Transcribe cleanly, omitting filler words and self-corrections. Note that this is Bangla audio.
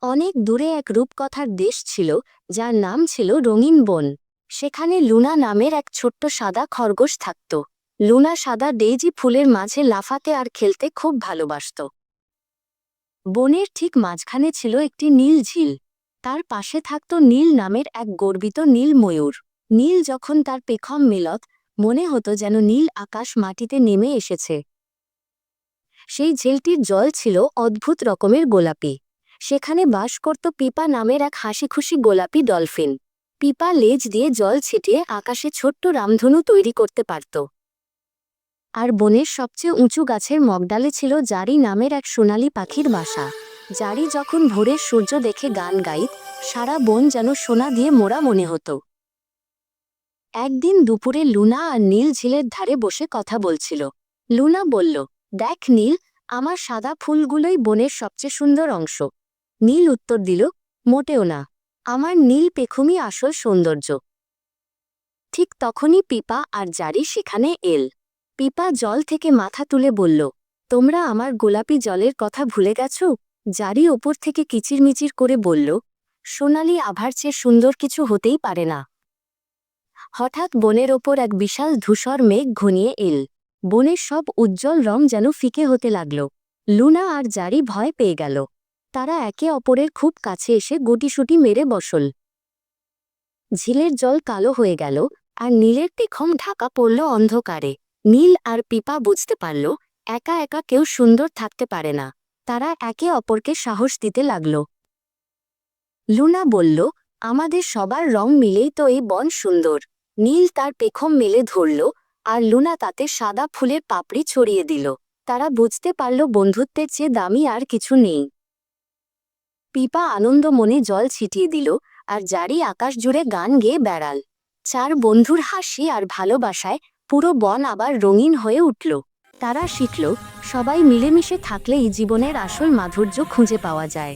অনেক দূরে এক রূপকথার দেশ ছিল, যার নাম ছিল রঙিন বন। সেখানে লুনা নামের এক ছোট্ট সাদা খরগোশ থাকত। লুনা সাদা ডেইজি ফুলের মাঝে লাফাতে আর খেলতে খুব ভালোবাসত। বনের ঠিক মাঝখানে ছিল একটি নীল ঝিল। তার পাশে থাকত নীল নামের এক গর্বিত নীল ময়ূর। নীল যখন তার পেখম মেলত, মনে হতো যেন নীল আকাশ মাটিতে নেমে এসেছে। সেই ঝিলটির জল ছিল অদ্ভুত রকমের গোলাপি। সেখানে বাস করত পিপা নামের এক হাসিখুশি গোলাপি ডলফিন। পিপা লেজ দিয়ে জল ছিটিয়ে আকাশে ছোট্ট রামধনু তৈরি করতে পারত। আর বনের সবচেয়ে উঁচু গাছের মগডালে ছিল জারি নামের এক সোনালি পাখির বাসা। জারি যখন ভোরের সূর্য দেখে গান গাইত, সারা বন যেন সোনা দিয়ে মোড়া মনে হতো। একদিন দুপুরে লুনা আর নীল ঝিলের ধারে বসে কথা বলছিল। লুনা বলল, দেখ নীল, আমার সাদা ফুলগুলোই বনের সবচেয়ে সুন্দর অংশ। নীল উত্তর দিল, মোটেও না, আমার নীল পেখমই আসল সৌন্দর্য। ঠিক তখনই পিপা আর জারি সেখানে এল। পিপা জল থেকে মাথা তুলে বলল, তোমরা আমার গোলাপি জলের কথা ভুলে গেছ? জারি ওপর থেকে কিচিরমিচির করে বলল, সোনালি আভার চেয়ে সুন্দর কিছু হতেই পারে না। হঠাৎ বনের ওপর এক বিশাল ধূসর মেঘ ঘনিয়ে এল। বনের সব উজ্জ্বল রং যেন ফিকে হতে লাগল। লুনা আর জারি ভয় পেয়ে গেল। তারা একে অপরের খুব কাছে এসে গুটিসুটি মেরে বসল। ঝিলের জল কালো হয়ে গেল, আর নীলের পেখম ঢাকা পড়ল অন্ধকারে। নীল আর পিপা বুঝতে পারল, একা একা কেউ সুন্দর থাকতে পারে না। তারা একে অপরকে সাহস দিতে লাগল। লুনা বলল, আমাদের সবার রং মিলেই তো এই বন সুন্দর। নীল তার পেখম মেলে ধরল, আর লুনা তাতে সাদা ফুলের পাপড়ি ছড়িয়ে দিল। তারা বুঝতে পারল বন্ধুত্বের চেয়ে দামি আর কিছু নেই। পিপা আনন্দ মনে জল ছিটিয়ে দিল, আর জারি আকাশ জুড়ে গান গেয়ে বেড়াল। চার বন্ধুর হাসি আর ভালোবাসায় পুরো বন আবার রঙিন হয়ে উঠল। তারা শিখল, সবাই মিলেমিশে থাকলেই জীবনের আসল মাধুর্য খুঁজে পাওয়া যায়।